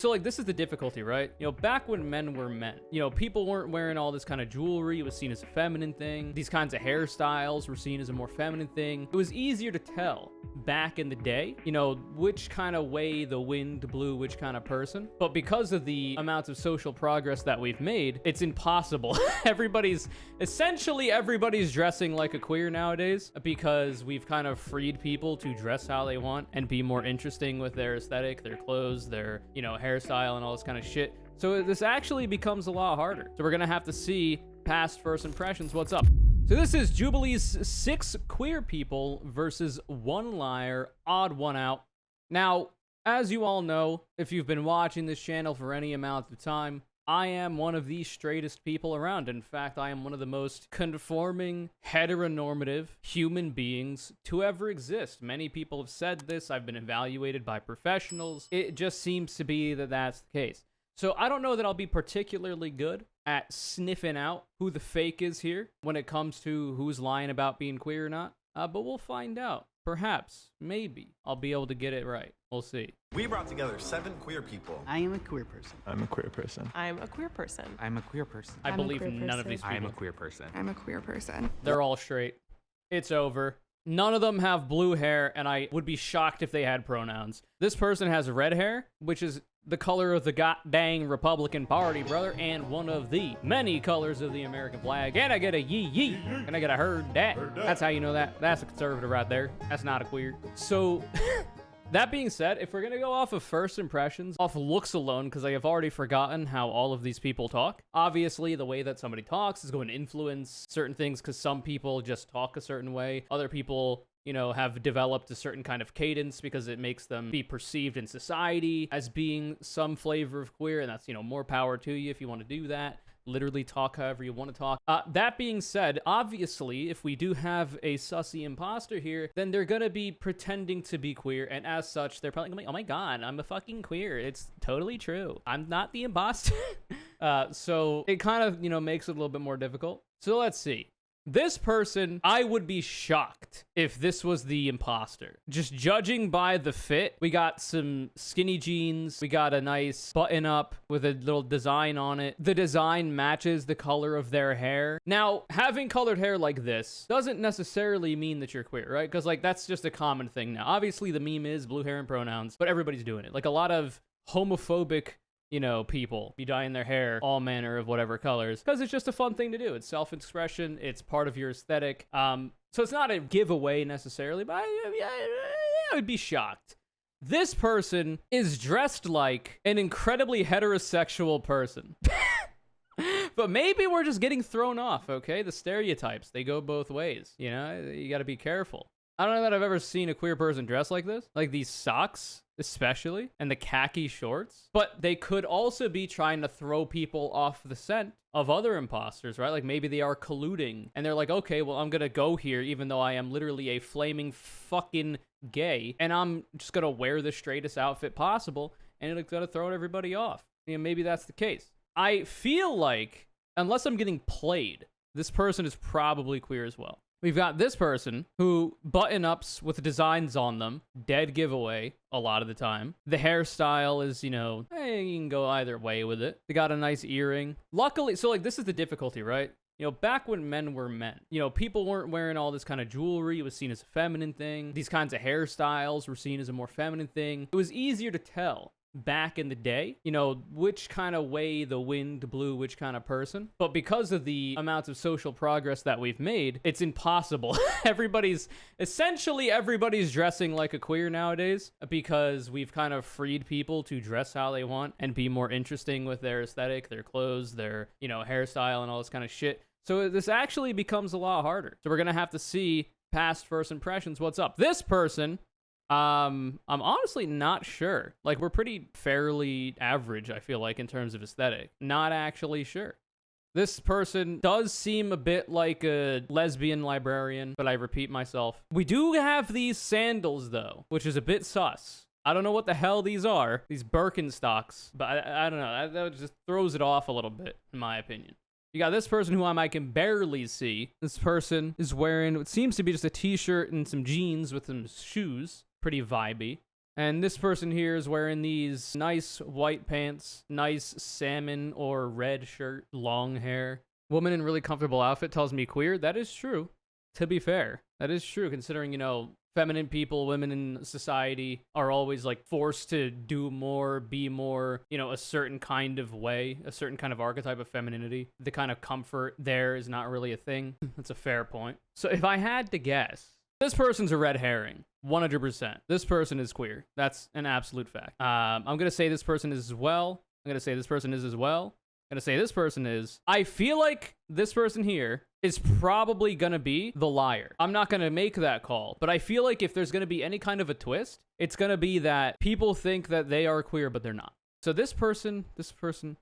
So like, this is the difficulty, right? You know, back when men were men, you know, people weren't wearing all this kind of jewelry. It was seen as a feminine thing. These kinds of hairstyles were seen as a more feminine thing. It was easier to tell back in the day, you know, which kind of way the wind blew which kind of person. But because of the amounts of social progress that we've made, it's impossible. Essentially everybody's dressing like a queer nowadays because we've kind of freed people to dress how they want and be more interesting with their aesthetic, their clothes, their, you know, hairstyle and all this kind of shit. So this actually becomes a lot harder. So we're gonna have to see past first impressions. What's up? So this is Jubilee's 6 queer people versus 1 liar, odd one out. Now, as you all know, if you've been watching this channel for any amount of time, I am one of the straightest people around. In fact, I am one of the most conforming, heteronormative human beings to ever exist. Many people have said this. I've been evaluated by professionals. It just seems to be that that's the case. So I don't know that I'll be particularly good at sniffing out who the fake is here when it comes to who's lying about being queer or not. But we'll find out. Perhaps, maybe, I'll be able to get it right. We'll see. We brought together 7 queer people. I am a queer person. I'm a queer person. I'm a queer person. I'm a queer person. I believe none of these people. I'm a queer person. I'm a queer person. They're all straight. It's over. None of them have blue hair, and I would be shocked if they had pronouns. This person has red hair, which is the color of the god-dang Republican Party, brother, and one of the many colors of the American flag. And I get a yee-yee, and I get a heard that. That's how you know that. That's a conservative right there. That's not a queer. So, that being said, if we're gonna go off of first impressions, off looks alone, because I have already forgotten how all of these people talk. Obviously, the way that somebody talks is going to influence certain things, because some people just talk a certain way. Other people, you know, have developed a certain kind of cadence because it makes them be perceived in society as being some flavor of queer, and that's, you know, more power to you if you want to do that. Literally talk however you want to talk. That being said, obviously, if we do have a sussy imposter here, then they're gonna be pretending to be queer, and as such, they're probably gonna be, oh my god, I'm a fucking queer. It's totally true. I'm not the imposter. So it kind of, you know, makes it a little bit more difficult. So let's see. This person, I would be shocked if this was the imposter. Just judging by the fit, we got some skinny jeans. We got a nice button up with a little design on it. The design matches the color of their hair. Now, having colored hair like this doesn't necessarily mean that you're queer, right? Because like, that's just a common thing now. Obviously, the meme is blue hair and pronouns, but everybody's doing it. Like a lot of homophobic, you know, people be dyeing their hair all manner of whatever colors because it's just a fun thing to do. It's self-expression. It's part of your aesthetic. So it's not a giveaway necessarily, but I would be shocked. This person is dressed like an incredibly heterosexual person. But maybe we're just getting thrown off, okay? The stereotypes, they go both ways. You know, you got to be careful. I don't know that I've ever seen a queer person dressed like this. Like these socks, especially, and the khaki shorts. But they could also be trying to throw people off the scent of other imposters, right? Like maybe they are colluding and they're like, okay, well, I'm gonna go here even though I am literally a flaming fucking gay, and I'm just gonna wear the straightest outfit possible, and it's gonna throw everybody off. You know, maybe that's the case. I feel like, unless I'm getting played, this person is probably queer as well. We've got this person who button-ups with designs on them, dead giveaway a lot of the time. The hairstyle is, you know, you can go either way with it. They got a nice earring. Luckily, so like this is the difficulty, right? You know, back when men were men, you know, people weren't wearing all this kind of jewelry. It was seen as a feminine thing. These kinds of hairstyles were seen as a more feminine thing. It was easier to tell back in the day, you know, which kind of way the wind blew which kind of person. But because of the amounts of social progress that we've made, it's impossible. Essentially everybody's dressing like a queer nowadays because we've kind of freed people to dress how they want and be more interesting with their aesthetic, their clothes, their, you know, hairstyle and all this kind of shit. So this actually becomes a lot harder. So we're gonna have to see past first impressions. What's up? This person, I'm honestly not sure. Like, we're pretty fairly average, I feel like, in terms of aesthetic. Not actually sure. This person does seem a bit like a lesbian librarian, but I repeat myself. We do have these sandals, though, which is a bit sus. I don't know what the hell these are, these Birkenstocks, but I don't know. That just throws it off a little bit, in my opinion. You got this person who I can barely see. This person is wearing what seems to be just a t-shirt and some jeans with some shoes. Pretty vibey. And this person here is wearing these nice white pants, nice salmon or red shirt, long hair. Woman in really comfortable outfit tells me queer. That is true. To be fair, that is true considering, you know, feminine people, women in society are always like forced to do more, be more, you know, a certain kind of way, a certain kind of archetype of femininity. The kind of comfort there is not really a thing. That's a fair point. So if I had to guess, this person's a red herring. 100%. This person is queer. That's an absolute fact. I'm going to say this person is as well. I'm going to say this person is as well. I'm going to say this person is. I feel like this person here is probably going to be the liar. I'm not going to make that call, but I feel like if there's going to be any kind of a twist, it's going to be that people think that they are queer, but they're not. So this person, you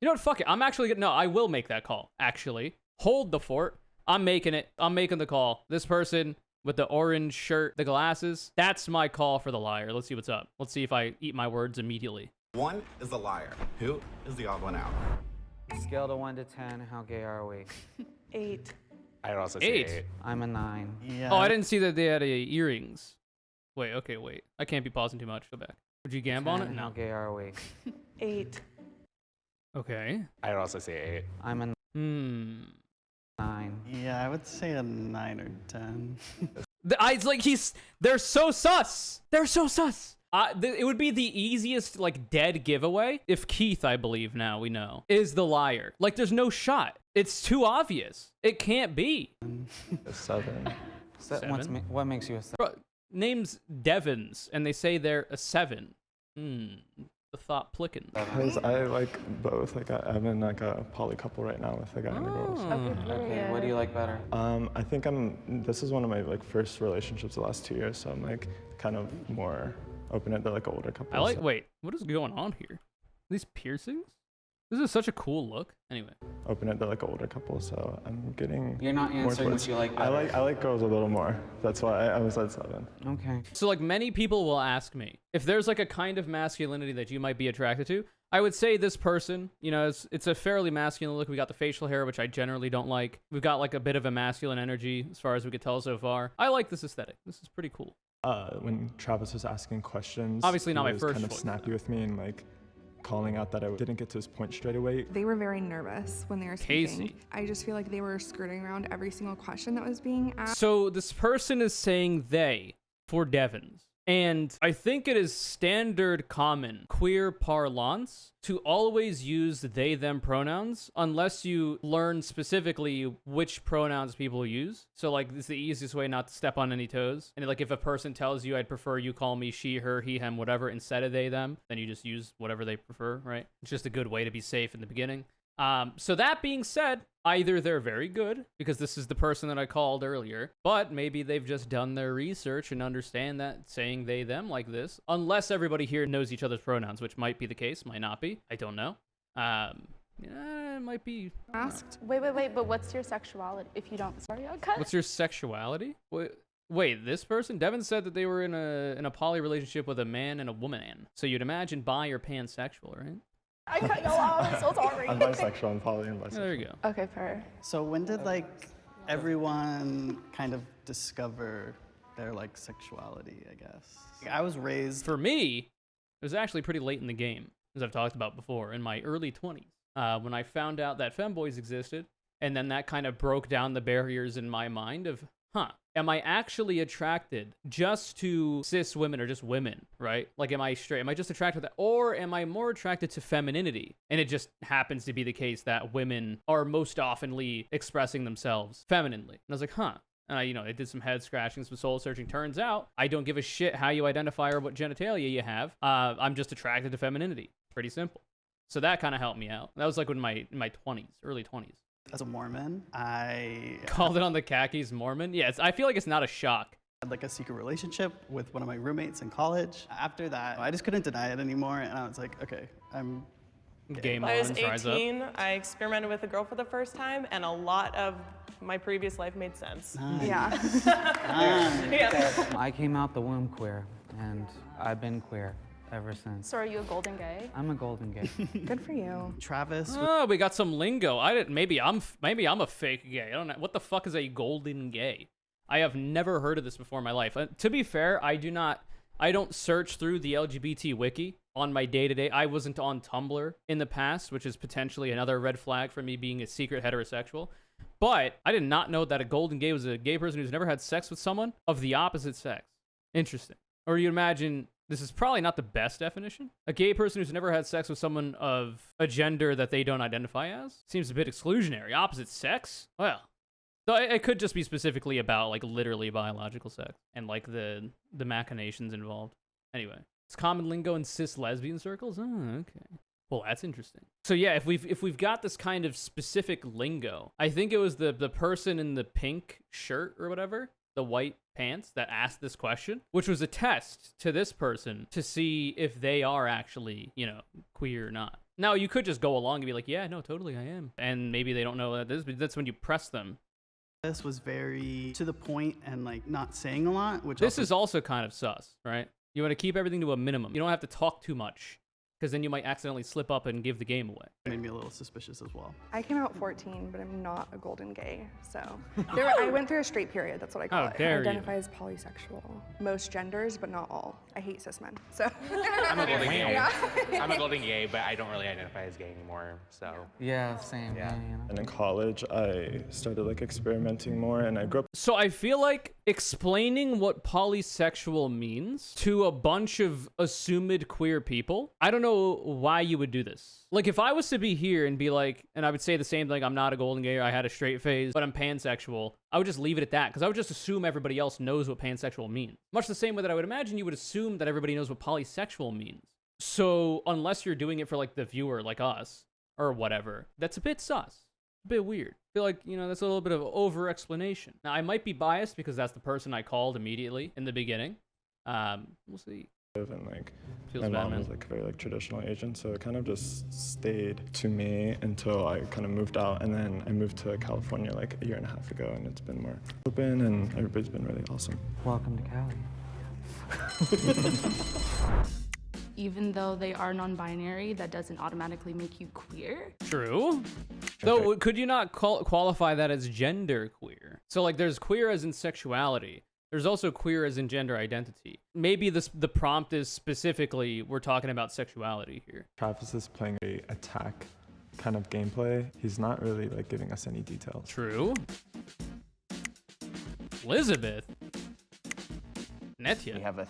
know what? Fuck it. I'm actually going to, no, I will make that call, actually. Hold the fort. I'm making it. I'm making the call. This person with the orange shirt, the glasses, that's my call for the liar. Let's see what's up. Let's see if I eat my words immediately. 1 is the liar. 2 is the odd one out. Scale to 1 to 10, how gay are we? 8. I'd also say 8. 8. I'm a 9. Yeah. Oh, I didn't see that they had earrings. Wait, okay, wait. I can't be pausing too much. Go back. Would you gamble on 10, it? how No. gay are we? 8. Okay. I'd also say 8. I'm a 9. Yeah, I would say a 9 or 10. It's like they're so sus. They're so sus. It would be the easiest, like, dead giveaway if Keith, I believe now we know, is the liar. Like, there's no shot. It's too obvious. It can't be. A 7. Seven? What makes you a 7? Bro, name's Devons, and they say they're a 7. The thought plickens. Because I like both. Like I'm in like a poly couple right now with a guy and a girl. So. Okay, what do you like better? I think this is one of my like first relationships the last 2 years, so I'm like kind of more open to like an older couple. Wait, what is going on here? These piercings? This is such a cool look. Anyway. Open it to like an older couple, so I'm getting. You're not more answering towards, what you like better. I like girls a little more. That's why I was at 7. Okay. So like many people will ask me if there's like a kind of masculinity that you might be attracted to. I would say this person, you know, it's a fairly masculine look. We got the facial hair, which I generally don't like. We've got like a bit of a masculine energy as far as we could tell so far. I like this aesthetic. This is pretty cool. When Travis was asking questions, Obviously not he my was first kind of choice, snappy though. with me and like calling out that I didn't get to his point straight away. They were very nervous when they were speaking. Casey. I just feel like they were skirting around every single question that was being asked. So this person is saying they for Devons. And I think it is standard common queer parlance to always use they, them pronouns unless you learn specifically which pronouns people use. So like it's the easiest way not to step on any toes. And like if a person tells you I'd prefer you call me she, her, he, him, whatever instead of they, them, then you just use whatever they prefer, right? It's just a good way to be safe in the beginning. So that being said, either they're very good because this is the person that I called earlier, but maybe they've just done their research and understand that saying they, them like this, unless everybody here knows each other's pronouns, which might be the case, might not be. I don't know. It might be Asked. Wait, but what's your sexuality? If you don't, sorry, I'll cut. What's your sexuality? Wait, this person? Devin said that they were in a poly relationship with a man and a woman. So you'd imagine bi or pansexual, right? I cut y'all off. I'm so sorry. I'm bisexual. I'm poly and bisexual. There you go. Okay, fair. So when did like everyone kind of discover their like sexuality, I guess? I was raised For me, it was actually pretty late in the game, as I've talked about before, in my early 20s, when I found out that femboys existed, and then that kind of broke down the barriers in my mind of, am I actually attracted just to cis women or just women, right? Like, am I straight? Am I just attracted to that? Or am I more attracted to femininity? And it just happens to be the case that women are most oftenly expressing themselves femininely. And I was like, And I did some head scratching, some soul searching. Turns out I don't give a shit how you identify or what genitalia you have. I'm just attracted to femininity. Pretty simple. So that kind of helped me out. That was like in my 20s, early 20s. as a Mormon. I Called it on the khakis Mormon? Yeah, I feel like it's not a shock. had like a secret relationship with one of my roommates in college. After that, I just couldn't deny it anymore, and I was like, okay, I'm Game When I was on, rise up. 18, I experimented with a girl for the first time, and a lot of my previous life made sense. Yeah. Yeah. I came out the womb queer, and I've been queer ever since. So are you a golden gay? I'm a golden gay. Good for you. Travis. Oh, we got some lingo. Maybe I'm a fake gay. I don't know. What the fuck is a golden gay? I have never heard of this before in my life. To be fair, I do not I don't search through the LGBT wiki on my day-to-day. I wasn't on Tumblr in the past, which is potentially another red flag for me being a secret heterosexual. But I did not know that a golden gay was a gay person who's never had sex with someone of the opposite sex. Interesting. Or you imagine, this is probably not the best definition. A gay person who's never had sex with someone of a gender that they don't identify as? Seems a bit exclusionary. Opposite sex? Well, so it could just be specifically about like literally biological sex and like the machinations involved. Anyway, it's common lingo in cis lesbian circles? Oh, okay. Well, that's interesting. So yeah, if we've got this kind of specific lingo, I think it was the person in the pink shirt or whatever, the white pants, that asked this question, which was a test to this person to see if they are actually, you know, queer or not. Now, you could just go along and be like, yeah, no, totally, I am. And maybe they don't know that this, but that's when you press them. This was very to the point and like not saying a lot, which This is also kind of sus, right? You want to keep everything to a minimum. You don't have to talk too much, because then you might accidentally slip up and give the game away. made me a little suspicious as well. I came out 14, but I'm not a golden gay, so. I went through a straight period, that's what I call How it. dare I you. identify as polysexual. Most genders, but not all. I hate cis men, so. I'm a golden gay. I'm a golden gay, but I don't really identify as gay anymore, so. Yeah, same. Yeah. You know. And in college, I started like experimenting more, and I grew up So I feel like explaining what polysexual means to a bunch of assumed queer people, I don't know why you would do this. Like, if I was to be here and be like, and I would say the same thing, I'm not a golden gay, or I had a straight phase, but I'm pansexual, I would just leave it at that, because I would just assume everybody else knows what pansexual means. Much the same way that I would imagine you would assume that everybody knows what polysexual means. So unless you're doing it for like the viewer, like us, or whatever, that's a bit sus. A bit weird. I feel like, you know, that's a little bit of over explanation. Now, I might be biased because that's the person I called immediately in the beginning. We'll see. and like Feels my bad, mom man. was like very like traditional Asian, so it kind of just stayed to me until I kind of moved out, and then I moved to California like a year and a half ago, and it's been more open and everybody's been really awesome. Welcome to Cali. Even though they are non-binary, that doesn't automatically make you queer. True. Though, could you not qualify that as genderqueer? So like there's queer as in sexuality. There's also queer as in gender identity. Maybe the prompt is specifically, we're talking about sexuality here. Travis is playing a attack kind of gameplay. He's not really like giving us any details. True. Elizabeth. Netya. We have a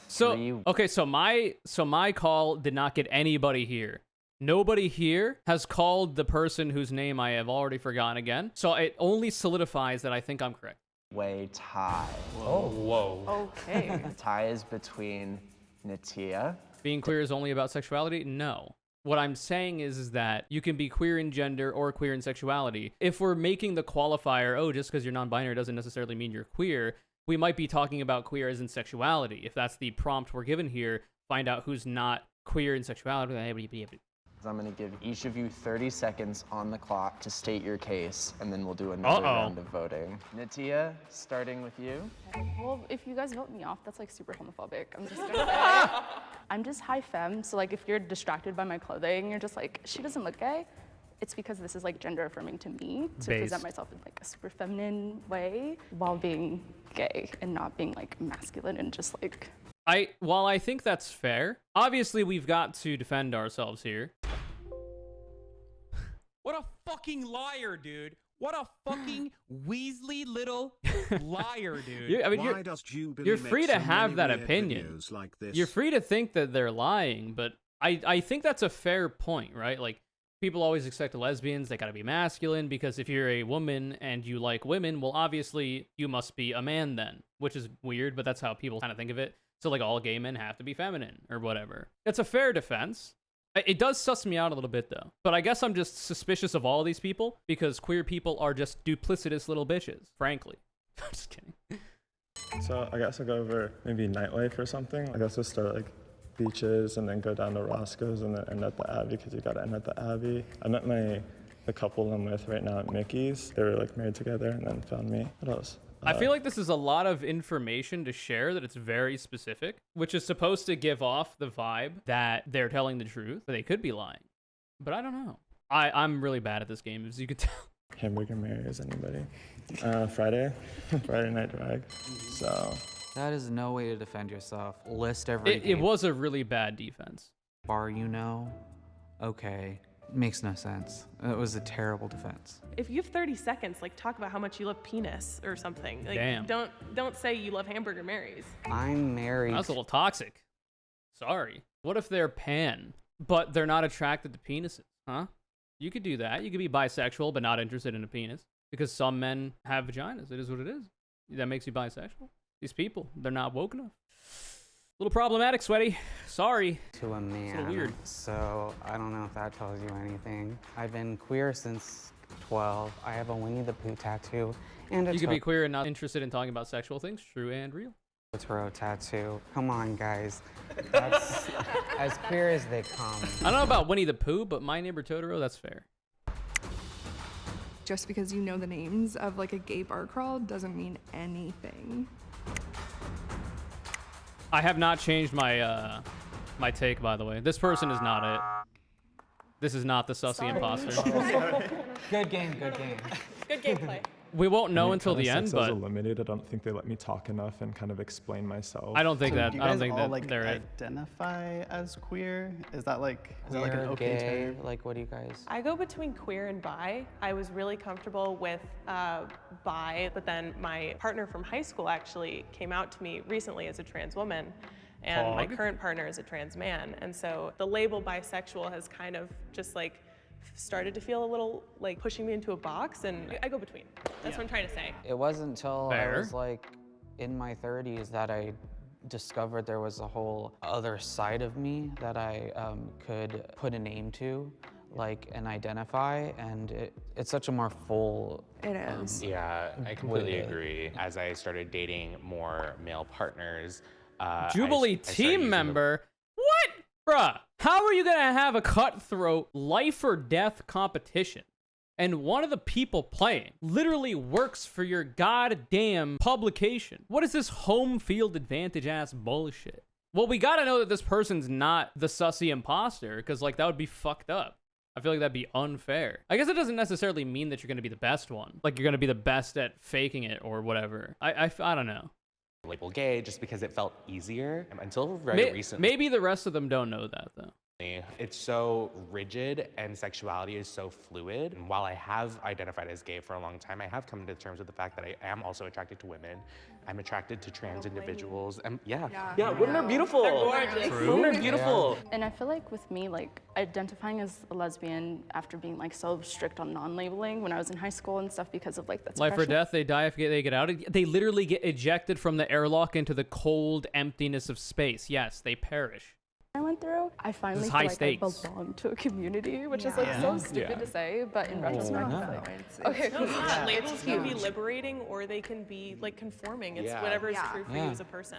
okay, so my call did not get anybody here. Nobody here has called the person whose name I have already forgotten again. So it only solidifies that I think I'm correct. way tie. Whoa. Okay. Tie is between Netya. Being queer is only about sexuality? No. What I'm saying is that you can be queer in gender or queer in sexuality. If we're making the qualifier, oh, just because you're non-binary doesn't necessarily mean you're queer, we might be talking about queer as in sexuality. If that's the prompt we're given here, find out who's not queer in sexuality. I'm going to give each of you 30 seconds on the clock to state your case, and then we'll do another round of voting. Netya, starting with you. Well, if you guys vote me off, that's like super homophobic. I'm just gonna say. I'm just high femme, so like if you're distracted by my clothing, you're just like, she doesn't look gay. It's because this is like gender affirming to me to present myself in like a super feminine way while being gay and not being like masculine and just like. While I think that's fair, obviously we've got to defend ourselves here. What a fucking liar, dude. What a fucking Weasley little liar, dude. I mean, you're free to have that opinion. Like this? You're free to think that they're lying, but I think that's a fair point, right? Like, people always expect lesbians, they gotta be masculine, because if you're a woman and you like women, well, obviously you must be a man then, which is weird, but that's how people kind of think of it. So like all gay men have to be feminine or whatever. It's a fair defense. It does suss me out a little bit though, but I guess I'm just suspicious of all these people because queer people are just duplicitous little bitches, frankly. I'm just kidding. So I guess I'll go over maybe nightlife or something. I guess we'll start like beaches and then go down to Roscoe's and then end at the Abbey because you gotta end at the Abbey. I met the couple I'm with right now at Mickey's. They were like married together and then found me. What else? I feel like this is a lot of information to share that it's very specific, which is supposed to give off the vibe that they're telling the truth, but they could be lying. But I don't know. I'm really bad at this game, as you can tell. Hamburger Mary is anybody? Friday night drag. So That is no way to defend yourself. List every It was a really bad defense. bar you know. Okay, makes no sense. It was a terrible defense. If you have 30 seconds, like talk about how much you love penis or something. Like, Damn. Don't say you love hamburger Marys. I'm married. That's a little toxic. Sorry. What if they're pan, but they're not attracted to penises? Huh? You could do that. You could be bisexual, but not interested in a penis. Because some men have vaginas. It is what it is. That makes you bisexual. These people, they're not woke enough. Little problematic, Sweaty. Sorry. To a man. It's a little weird. So I don't know if that tells you anything. I've been queer since 12. I have a Winnie the Pooh tattoo and a You could be queer and not interested in talking about sexual things. True and real. Totoro tattoo. Come on, guys. That's as queer as they come. I don't know about Winnie the Pooh, but My Neighbor Totoro, that's fair. Just because you know the names of like a gay bar crawl doesn't mean anything. I have not changed my my take, by the way. This person is not it. This is not the sussy imposter. Good game, good game. Good gameplay. We won't know until Kinda the end, since I was but eliminated, I don't think they let me talk enough and kind of explain myself. I don't think So that. do you I don't guys think all, that like, they're it. identify as queer? Is that like an Queer, okay gay, term? like what do you guys? I go between queer and bi. I was really comfortable with bi, but then my partner from high school actually came out to me recently as a trans woman, and my Pog. current partner is a trans man. And so the label bisexual has kind of just like started to feel a little like pushing me into a box, and I go between. That's what I'm trying to say. It wasn't until Fair. I was like in my 30s that I discovered there was a whole other side of me that I could put a name to, like, and identify, and it's such a more full. It is. Yeah, I completely With it. agree. As I started dating more male partners, Jubilee I started team using the- member? What? Bruh, how are you gonna have a cutthroat life or death competition? And one of the people playing literally works for your goddamn publication. What is this home field advantage ass bullshit? Well, we gotta know that this person's not the sussy imposter, because like that would be fucked up. I feel like that'd be unfair. I guess it doesn't necessarily mean that you're gonna be the best one. Like you're gonna be the best at faking it or whatever. I don't know. label gay just because it felt easier until very recently. Maybe the rest of them don't know that though. It's so rigid and sexuality is so fluid. And while I have identified as gay for a long time, I have come to terms with the fact that I am also attracted to women. I'm attracted to trans individuals. And yeah, women are beautiful. They're gorgeous. Women are beautiful. And I feel like with me, like identifying as a lesbian after being like so strict on non-labeling when I was in high school and stuff because of like the Life or suppression. death, they die if they get out. They literally get ejected from the airlock into the cold emptiness of space. Yes, they perish. I went through, I finally is feel high like stakes. I belong to a community, which is like Yeah. so stupid Yeah. to say, but in retrospect, it's like, okay, No, cool. it's not. Yeah, Labels it's can be huge. liberating or they can be like conforming. It's Yeah. whatever is Yeah. true for Yeah. you as a person.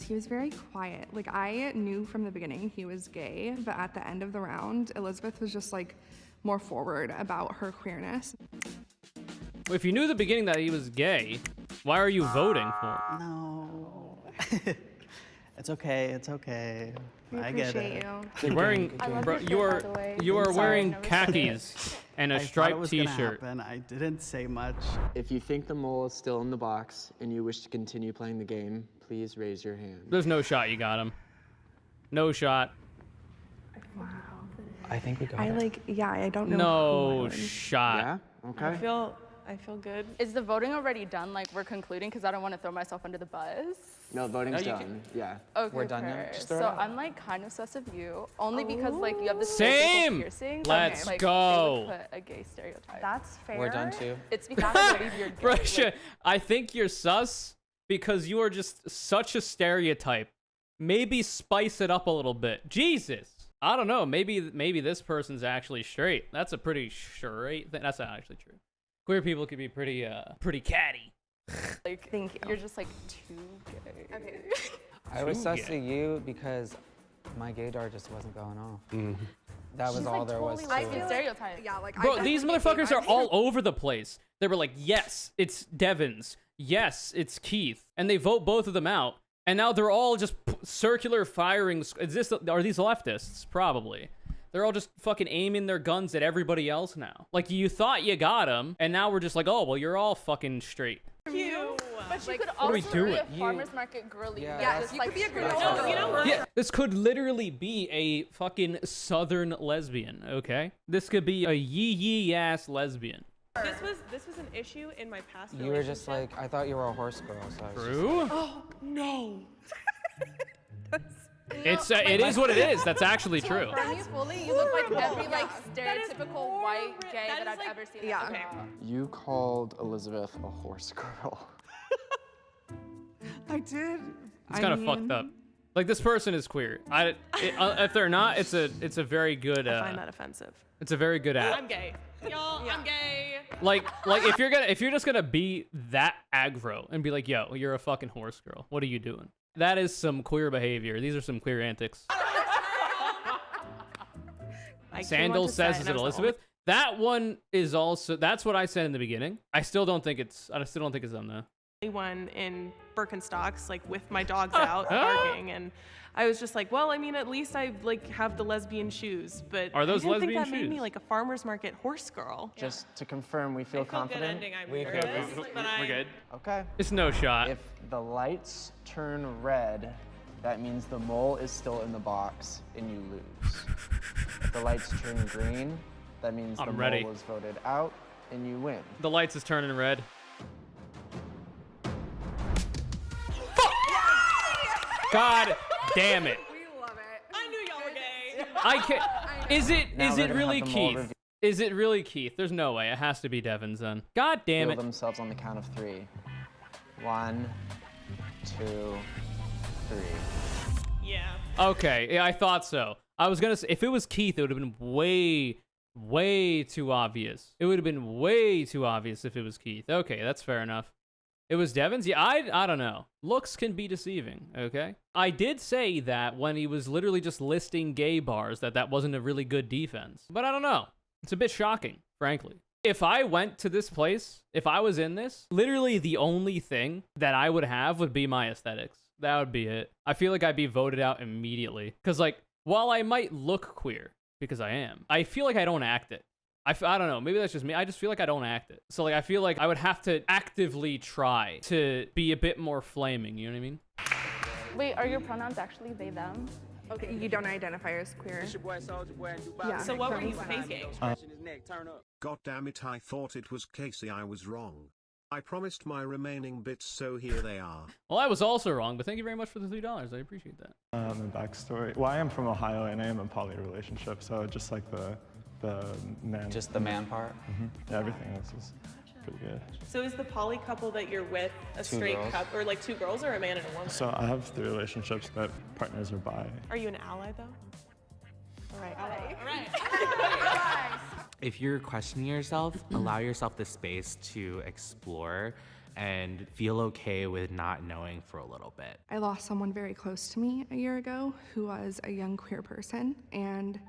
He was very quiet. Like I knew from the beginning he was gay, but at the end of the round, Elizabeth was just like more forward about her queerness. If you knew at the beginning that he was gay, why are you voting for him? No. It's okay. It's okay. We I get appreciate it. you. You're wearing, I love bro, your shirt, you are by the way. you are Sorry, wearing no, it's khakis and a I thought it striped was gonna T-shirt. happen. I didn't say much. If you think the mole is still in the box and you wish to continue playing the game, please raise your hand. There's no shot you got him. No shot. I think we got I it. like, yeah, I don't know. No who I would. shot. Yeah? Okay. I feel good. Is the voting already done? Like we're concluding because I don't want to throw myself under the bus. No, voting's you done. Yeah. Okay, We're done now? fair. Just throw it So out. I'm like kind of sus of you, only because like you have the Same! piercing. Let's like, go. They would put a gay stereotype. That's fair. We're done too. It's because I believe you're gay. Brusha, Like, I think you're sus because you are just such a stereotype. Maybe spice it up a little bit. Jesus. I don't know. Maybe this person's actually straight. That's a pretty straight thing. That's not actually true. Queer people can be pretty catty. like Thank you. You're just like too gay. Okay. I was Too sus gay. to you because my gaydar just wasn't going off. That was all there was to lesbian it. stereotype. Yeah, like Bro, these motherfuckers are all over the place. They were like, yes, it's Devins. Yes, it's Keith. And they vote both of them out. And now they're all just circular firing. Are these leftists? Probably. They're all just fucking aiming their guns at everybody else now. Like, you thought you got them, and now we're just like, oh, well, you're all fucking straight. But she Like, could what are we also doing? be a farmer's market girly. Yeah. Just you like could be a girly. No, you know what? Yeah, this could literally be a fucking southern lesbian, okay? This could be a yee ass lesbian. This was an issue in my past You were just relationship. like, I thought you were a horse girl, so I was just True? Oh no. It is what it is. That's actually true. From you fully, you look like every horrible. like That is stereotypical white gay That that is I've like- ever seen. Yeah. Okay. You called Elizabeth a horse girl. I did. It's kind of fucked up. Like, this person is queer. If they're not, it's a very good. I find that offensive. It's a very good app. I'm gay. Y'all, I'm gay. Like if you're just gonna be that aggro and be like, yo, you're a fucking horse girl. What are you doing? That is some queer behavior. These are some queer antics. Sandal says, is it Elizabeth? That one is also, that's what I said in the beginning. I still don't think it's them though. One in Birkenstocks, like with my dogs out barking, and I was just like, well, I mean, at least I like have the lesbian shoes, but Are those I didn't lesbian think that made me shoes? like a farmer's market horse girl. Just to confirm, we feel confident. I'm We nervous, feel- but we're good. Okay. It's no shot. If the lights turn red, that means the mole is still in the box and you lose. If the lights turn green, that means I'm the ready. mole was voted out and you win. The lights is turning red. God damn it. We love it. I knew y'all were gay. I can't. Is it Now we're gonna really have the mole Keith? reveal- Is it really Keith? There's no way. It has to be Devin's then. God damn Reveal it. themselves on the count of 3. 1, 2, 3. Yeah. Okay, yeah, I thought so. I was gonna say, if it was Keith, it would have been way too obvious. It would have been way too obvious if it was Keith. Okay, that's fair enough. It was Devin's? Yeah, I don't know. Looks can be deceiving, okay? I did say that when he was literally just listing gay bars, that wasn't a really good defense. But I don't know. It's a bit shocking, frankly. If I went to this place, if I was in this, literally the only thing that I would have would be my aesthetics. That would be it. I feel like I'd be voted out immediately. Because, like, while I might look queer, because I am, I feel like I don't act it. I don't know, maybe that's just me. I just feel like I don't act it. So, like, I feel like I would have to actively try to be a bit more flaming, you know what I mean? Wait, are your pronouns actually they, them? Okay, you don't identify as queer. Yeah. So what were you thinking? God damn it, I thought it was Casey, I was wrong. I promised my remaining bits, so here they are. Well, I was also wrong, but thank you very much for the $3. I appreciate that. My backstory. Well, I am from Ohio and I am in a poly relationship, so just like the man. just the man part. Yeah, everything else is pretty good. So is the poly couple that you're with a Two straight girls. couple, or like 2 girls, or a man and a woman? So I have 3 relationships, but partners are bi. Are you an ally though? All right. All right. If you're questioning yourself, allow yourself the space to explore and feel okay with not knowing for a little bit. I lost someone very close to me a year ago who was a young queer person, and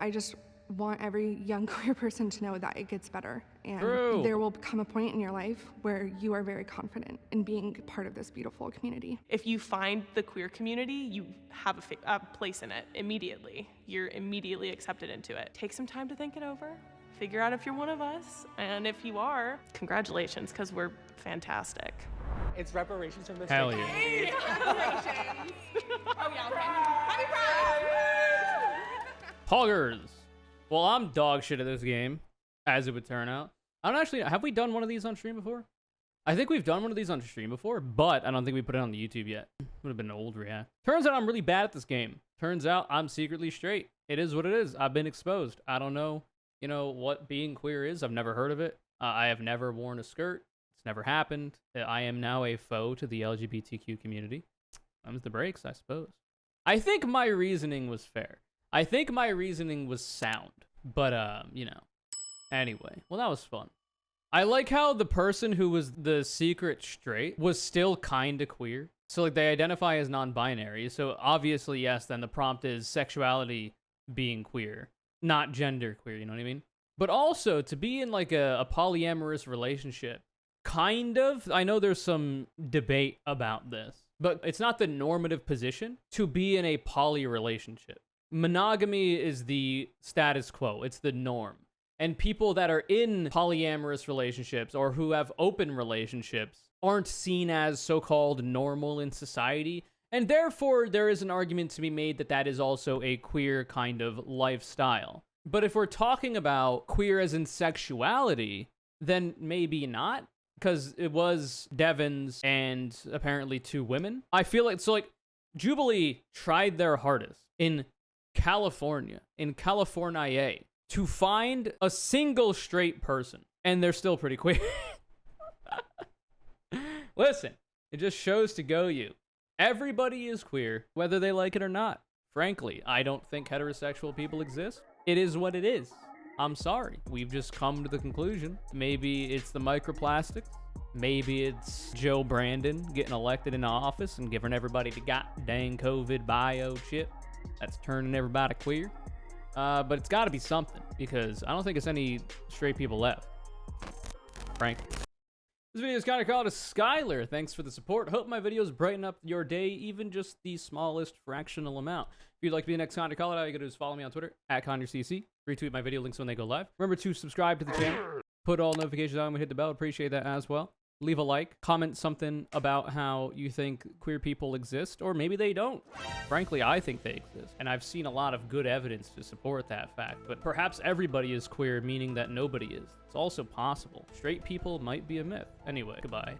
I just want every young queer person to know that it gets better, and True. there will come a point in your life where you are very confident in being part of this beautiful community. If you find the queer community, you have a place in it immediately. You're immediately accepted into it. Take some time to think it over. Figure out if you're one of us, and if you are, congratulations, because we're fantastic. It's reparations from the Hell state. yeah. Oh yeah, okay. Poggers. Well, I'm dog shit at this game, as it would turn out. I don't actually, have we done one of these on stream before? I think we've done one of these on stream before, but I don't think we put it on the YouTube yet. Would have been an old react. Turns out I'm really bad at this game. Turns out I'm secretly straight. It is what it is. I've been exposed. I don't know, you know, what being queer is. I've never heard of it. I have never worn a skirt. It's never happened. I am now a foe to the LGBTQ community. Thumbs the brakes, I suppose. I think my reasoning was fair. I think my reasoning was sound, but, you know, anyway, well, that was fun. I like how the person who was the secret straight was still kind of queer. So, like, they identify as non-binary. So, obviously, yes, then the prompt is sexuality being queer, not gender queer, you know what I mean? But also, to be in, like, a polyamorous relationship, kind of, I know there's some debate about this, but it's not the normative position to be in a poly relationship. monogamy is the status quo. It's the norm. And people that are in polyamorous relationships or who have open relationships aren't seen as so-called normal in society. And therefore, there is an argument to be made that that is also a queer kind of lifestyle. But if we're talking about queer as in sexuality, then maybe not, because it was Devon's and apparently 2 women. I feel like, so like, Jubilee tried their hardest in California, to find a single straight person, and they're still pretty queer. Listen, it just shows to go you. Everybody is queer, whether they like it or not. Frankly, I don't think heterosexual people exist. It is what it is. I'm sorry. We've just come to the conclusion. Maybe it's the microplastics. Maybe it's Joe Brandon getting elected into office and giving everybody the goddamn COVID bio chip that's turning everybody queer. But it's got to be something, because I don't think it's any straight people left, frankly. This video is kind of called a Skylar. Thanks for the support. Hope my videos brighten up your day, even just the smallest fractional amount. If you'd like to be the next Conure CALLOUT, all you gotta do is follow me on Twitter, @ConureCC. Retweet my video links when they go live. Remember to subscribe to the channel. Put all notifications on and hit the bell. Appreciate that as well. Leave a like. Comment something about how you think queer people exist, or maybe they don't. Frankly, I think they exist, and I've seen a lot of good evidence to support that fact. But perhaps everybody is queer, meaning that nobody is. It's also possible. Straight people might be a myth. Anyway, goodbye.